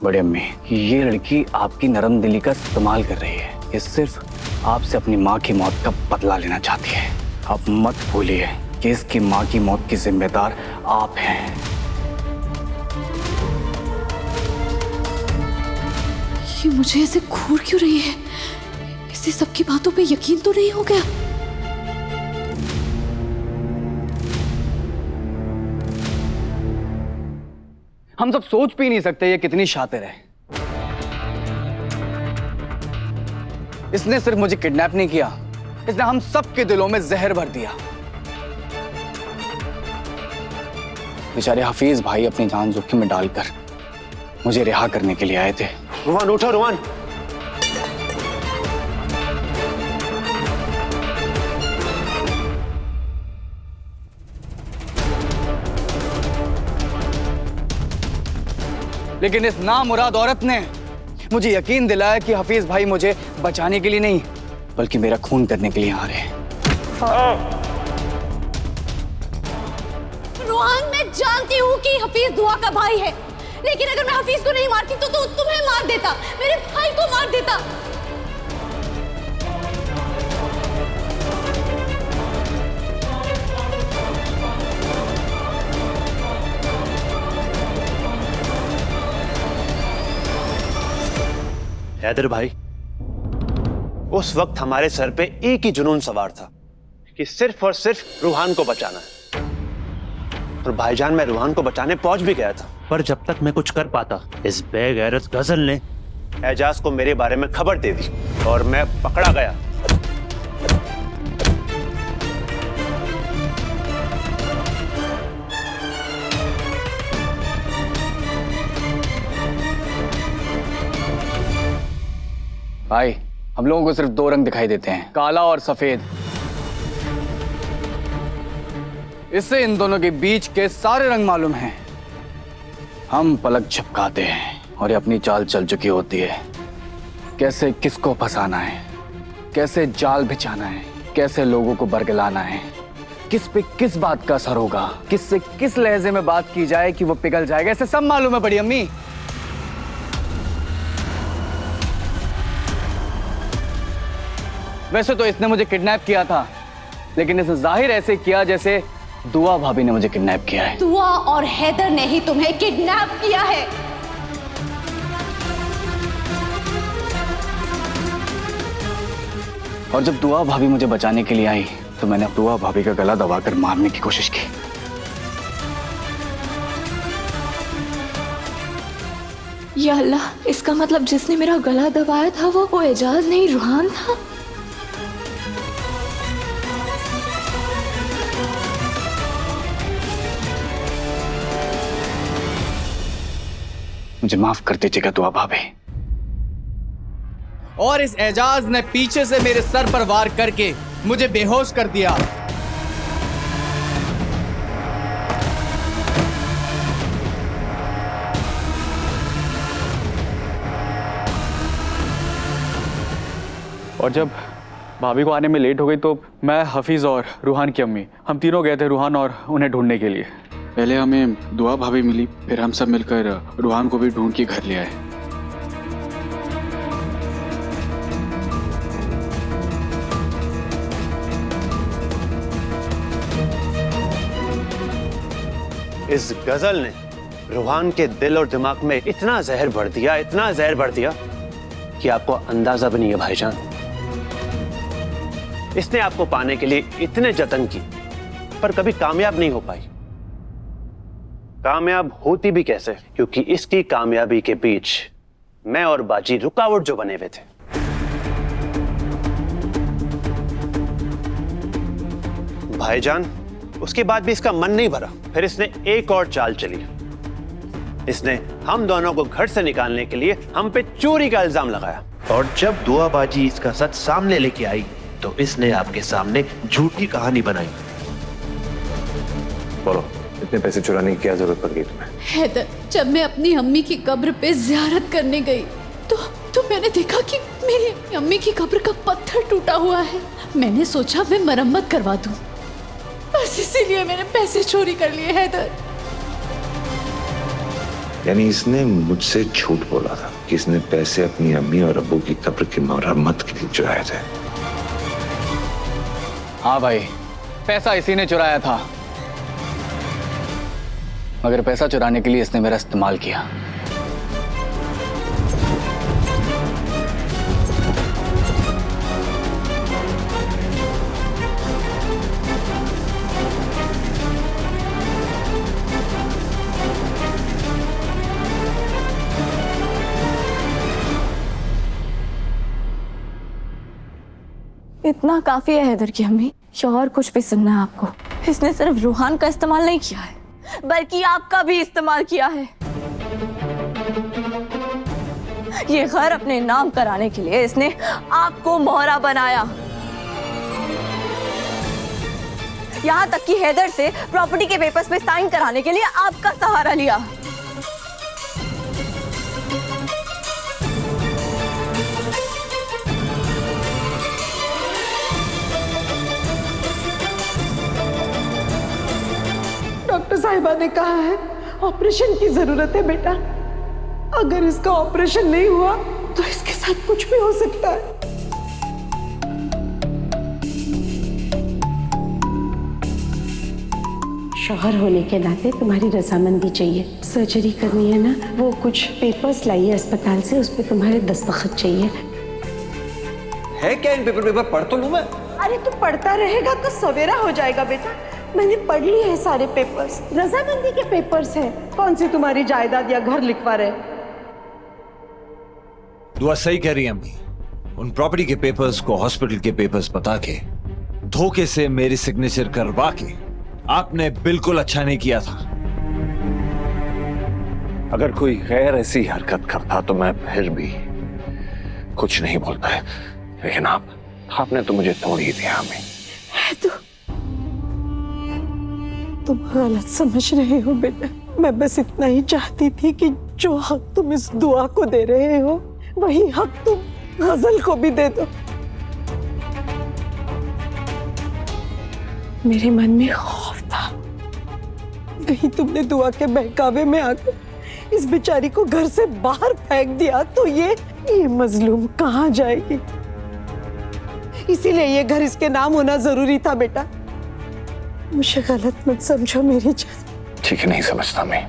बड़ी अम्मी, ये लड़की आपकी नरम दिली का इस्तेमाल कर रही है। ये सिर्फ आपसे अपनी माँ की मौत का बदला लेना चाहती है। आप मत भूलिए कि इसकी माँ की मौत की जिम्मेदार आप हैं। ये मुझे ऐसे घूर क्यों रही है? इसे सबकी बातों पे यकीन तो नहीं हो गया? हम सब सोच भी नहीं सकते ये कितनी शातिर है। इसने सिर्फ मुझे किडनैप नहीं किया, इसने हम सबके दिलों में जहर भर दिया। बेचारे हफीज भाई अपनी जान जोखिम में डालकर मुझे रिहा करने के लिए आए थे। रुहान उठो, रुहान। लेकिन इस नामुराद औरत ने मुझे यकीन दिलाया कि हफीज भाई मुझे बचाने के लिए नहीं बल्कि मेरा खून करने के लिए आ रहे हैं। रुहान, मैं जानती हूँ कि हफीज दुआ का भाई है, लेकिन अगर मैं हफीज को नहीं मारती तो तुम्हें मार देता, मेरे भाई को मार देता। हैदर भाई, उस वक्त हमारे सर पे एक ही जुनून सवार था कि सिर्फ और सिर्फ रूहान को बचाना है। और भाईजान, मैं रूहान को बचाने पहुंच भी गया था, पर जब तक मैं कुछ कर पाता, इस बेगैरत गजल ने एजाज को मेरे बारे में खबर दे दी और मैं पकड़ा गया। भाई, हम लोगों को सिर्फ दो रंग दिखाई देते हैं, काला और सफेद। इससे इन दोनों के बीच के सारे रंग मालूम हैं। हम पलक झपकाते हैं और ये अपनी चाल चल चुकी होती है। कैसे किसको फंसाना है, कैसे जाल बिछाना है, कैसे लोगों को बरगलाना है, किस पे किस बात का असर होगा, किससे किस लहजे में बात की जाए कि वो पिघल जाएगा, इसे सब मालूम है बड़ी अम्मी। वैसे तो इसने मुझे किडनैप किया था, लेकिन इसने जाहिर ऐसे किया जैसे दुआ भाभी ने मुझे किडनैप किया है। दुआ और हैदर ने ही तुम्हें किडनैप किया है। और जब दुआ भाभी मुझे बचाने के लिए आई तो मैंने दुआ भाभी का गला दबाकर मारने की कोशिश की। या अल्लाह, इसका मतलब जिसने मेरा गला दबाया था वो एजाज नहीं, रूहान था। मुझे माफ कर दीजिएगा दुआ भाभी। और इस एजाज ने पीछे से मेरे सर पर वार करके मुझे बेहोश कर दिया। और जब भाभी को आने में लेट हो गई तो मैं, हफीज और रूहान की अम्मी, हम तीनों गए थे रूहान और उन्हें ढूंढने के लिए। पहले हमें दुआ भाभी मिली, फिर हम सब मिलकर रूहान को भी ढूंढ के घर ले आए। इस गजल ने रूहान के दिल और दिमाग में इतना जहर भर दिया, इतना जहर भर दिया कि आपको अंदाजा भी नहीं है भाईजान। इसने आपको पाने के लिए इतने जतन की पर कभी कामयाब नहीं हो पाई। कामयाब होती भी कैसे, क्योंकि इसकी कामयाबी के बीच मैं और बाजी रुकावट जो बने हुए थे। भाईजान, उसके बाद भी इसका मन नहीं भरा, फिर इसने एक और चाल चली। इसने हम दोनों को घर से निकालने के लिए हम पे चोरी का इल्जाम लगाया। और जब दुआ बाजी इसका सच सामने लेके आई तो इसने आपके सामने झूठी कहानी बनाई। बोलो, इतने पैसे चुराने की क्या जरूरत पड़ गई तुम्हें? हैदर, जब मैं अपनी अम्मी की कब्र पे ज़ियारत करने गई तो मैंने देखा कि मेरी अम्मी की कब्र का पत्थर टूटा हुआ है। मैंने सोचा मैं मरम्मत करवा दूं, बस इसीलिए मैंने पैसे चोरी कर लिए हैदर। यानी इसने मुझसे झूठ बोला था कि इसने पैसे अपनी अम्मी और अब्बू की कब्र की मरम्मत के लिए चुराए थे। हाँ भाई, पैसा इसी ने चुराया था, मगर पैसा चुराने के लिए इसने मेरा इस्तेमाल किया। इतना काफी है हैदर की अम्मी, और कुछ भी सुनना है आपको। इसने सिर्फ रूहान का इस्तेमाल नहीं किया है, बल्कि आपका भी इस्तेमाल किया है। ये घर अपने नाम कराने के लिए इसने आपको मोहरा बनाया। यहाँ तक कि हैदर से प्रॉपर्टी के पेपर्स पे साइन कराने के लिए आपका सहारा लिया। डॉक्टर साहिबा ने कहा है ऑपरेशन की जरूरत है बेटा। अगर इसका ऑपरेशन नहीं हुआ तो इसके साथ कुछ भी हो सकता है। शौहर होने के नाते तुम्हारी रजामंदी चाहिए। सर्जरी करनी है ना, वो कुछ पेपर्स लाइए अस्पताल से, उस पर तुम्हारे दस्तखत चाहिए। है क्या इन पेपर पढ़ तो लूं मैं? अरे तू पढ़ता रहेगा तो सवेरा हो जाएगा बेटा। मैंने पढ़ लिए हैं सारे पेपर्स, रजामंदी के पेपर्स हैं। कौन सी तुम्हारी जायदाद या घर लिखवा रहे? दुआ सही कह रही है अम्मी। उन प्रॉपर्टी के पेपर्स को हॉस्पिटल के पेपर्स बता के धोखे से मेरी सिग्नेचर करवा के आपने बिल्कुल अच्छा नहीं किया था। अगर कोई गैर ऐसी हरकत करता तो मैं फिर भी कुछ नहीं बोलता है, लेकिन आपने तो मुझे तोड़ ही दिया। अम्मी तुम गलत समझ रहे हो बेटा। मैं बस इतना ही चाहती थी कि जो हक तुम इस दुआ को दे रहे हो वही हक तुम गजल को भी दे दो। मेरे मन में खौफ था कहीं तुमने दुआ के बहकावे में आकर इस बेचारी को घर से बाहर फेंक दिया तो ये मजलूम कहाँ जाएगी। इसीलिए ये घर इसके नाम होना जरूरी था बेटा। मुझे गलत मत समझो मेरी जान। ठीक है, नहीं समझता मैं,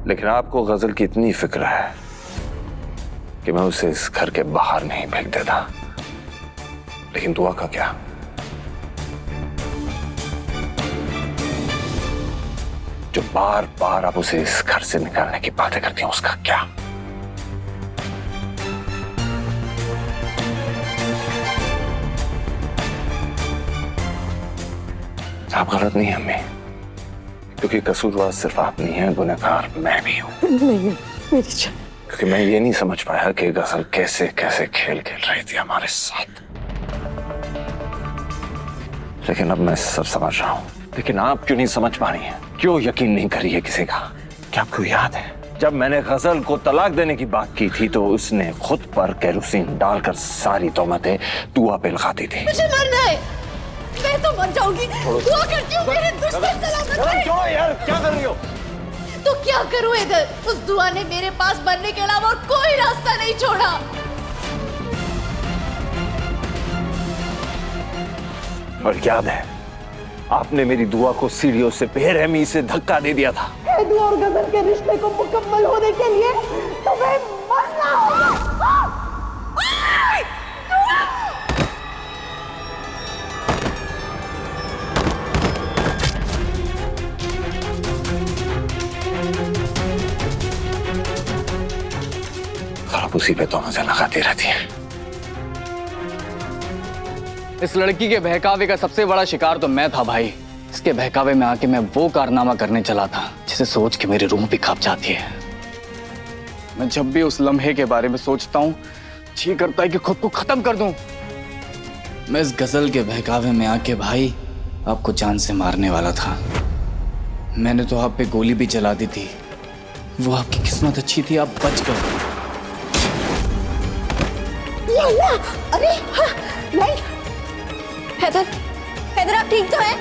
लेकिन आपको गजल की इतनी फिक्र है कि मैं उसे इस घर के बाहर नहीं फेंक देता। लेकिन दुआ का क्या? जो बार बार आप उसे इस घर से निकालने की बातें करती हैं, उसका क्या? आप गलत नहीं है अम्मी, क्योंकि कसूरवार सिर्फ आप नहीं है, गुनहगार मैं भी हूं। नहीं मेरी जान, क्योंकि मैं ये नहीं समझ पाया कि गजल कैसे कैसे खेल खेल रही थी हमारे साथ। लेकिन अब मैं सब समझ रहा हूं। लेकिन आप क्यों नहीं समझ पा रही हैं? क्यों यकीन नहीं करी है किसी का? क्या आपको याद है जब मैंने गजल को तलाक देने की बात की थी तो उसने खुद पर केरोसिन डालकर सारी तोहमतें दुआ पे लगाती थी। मुझे मरना है, मैं तो मर जाऊंगी। दुआ करती हूँ मेरे दुश्मन सलामत रहे। क्यों यार, क्या कर रही हो? तो क्या करूं इधर? उस दुआ ने मेरे पास मरने के अलावा और कोई रास्ता नहीं छोड़ा। और याद है आपने मेरी दुआ को सीढ़ियों से बेरहमी से धक्का दे दिया था। दुआ और गजल के रिश्ते को मुकम्मल होने के लिए तुम्हें मरना होगा। आप उसी पे तोहमतें लगाती रहती हैं। इस लड़की के बहकावे का सबसे बड़ा शिकार तो मैं था भाई। इसके बहकावे में आके मैं वो कारनामा करने चला था जिसे सोच के मेरी रूह भी कांप जाती है। मैं जब भी उस लम्हे के बारे में सोचता हूँ जी करता है कि खुद को खत्म कर दूं। मैं इस गजल के बहकावे में आके भाई आपको जान से मारने वाला था। मैंने तो आप पे गोली भी चला दी थी, वो आपकी किस्मत अच्छी थी, आप बच गए। अरे हाँ, नहीं हैदर, हैदर आप ठीक तो हैं?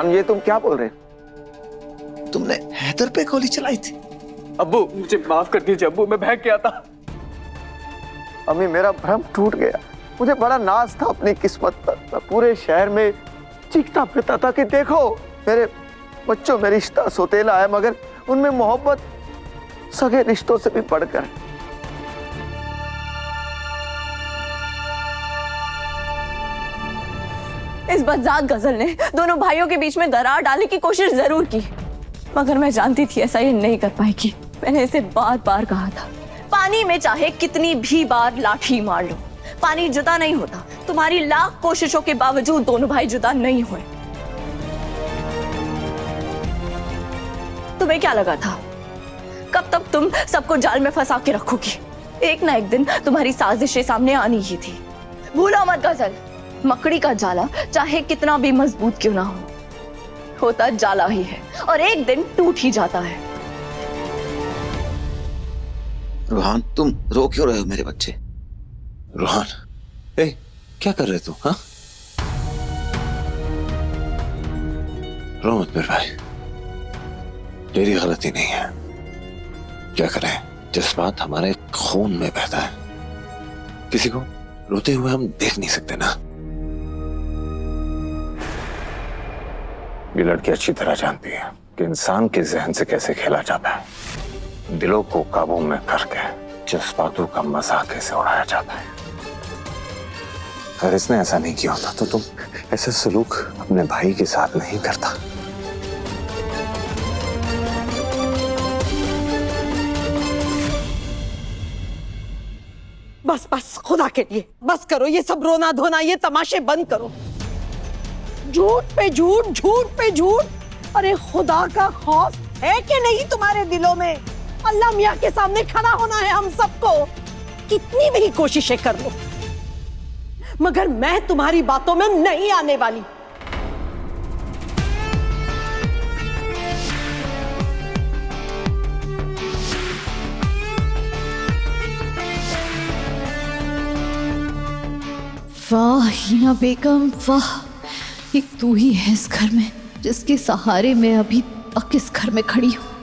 रोहान, ये तुम क्या बोल रहे हो? तुमने हैदर पे गोली चलाई थी? अब्बू मुझे माफ कर दीजिए अब्बू, मैं बहक गया था। अम्मी, मेरा भ्रम टूट गया। मुझे बड़ा नाज था अपनी किस्मत पर। मैं पूरे शहर में चीखता फिरता था कि देखो मेरे बच्चों में रिश्ता सौतेला है, मगर उनमें मोहब्बत सगे रिश्तों से भी बढ़कर। इस बदजात गजल ने दोनों भाइयों के बीच में दरार डालने की कोशिश जरूर की, मगर मैं जानती थी ऐसा ये नहीं कर पाएगी। मैंने इसे बार बार कहा था, पानी में चाहे कितनी भी बार लाठी मार लो, पानी जुदा नहीं होता। तुम्हारी लाख कोशिशों के बावजूद दोनों भाई जुदा नहीं हुए। तुम्हें क्या लगा था कब तक तुम सबको जाल में फंसा के रखोगी? एक ना एक दिन तुम्हारी साजिशें सामने आनी ही थी। भूलो मत गजल, मकड़ी का जाला चाहे कितना भी मजबूत क्यों ना हो, होता जाला ही है और एक दिन टूट ही जाता है। रोहान, तुम रो क्यों रहे हो मेरे बच्चे? रोहान, ए, क्या कर रहे तू? हाँ, रो मत मेरे भाई, तेरी गलती नहीं है। क्या करें, जज्बात हमारे खून में बहता है, किसी को रोते हुए हम देख नहीं सकते ना। ये लड़की अच्छी तरह जानती है कि इंसान के जहन से कैसे खेला जाता है, दिलों को काबू में करके जज्बातों का मजाक कैसे उड़ाया जाता है। अगर इसने ऐसा नहीं किया होता तो तुम ऐसा सलूक अपने भाई के साथ नहीं करता। बस बस, खुदा के लिए बस करो, ये सब रोना धोना, ये तमाशे बंद करो। झूठ पे झूठ, झूठ पे झूठ। अरे खुदा का खौफ है कि नहीं तुम्हारे दिलों में? अल्लाह मियां के सामने खड़ा होना है हम सबको। कितनी भी कोशिशें कर लो, मगर मैं तुम्हारी बातों में नहीं आने वाली। वाह हिना बेगम, वाह, एक तू ही है इस घर में जिसके सहारे मैं अभी तक इस घर में खड़ी हूँ।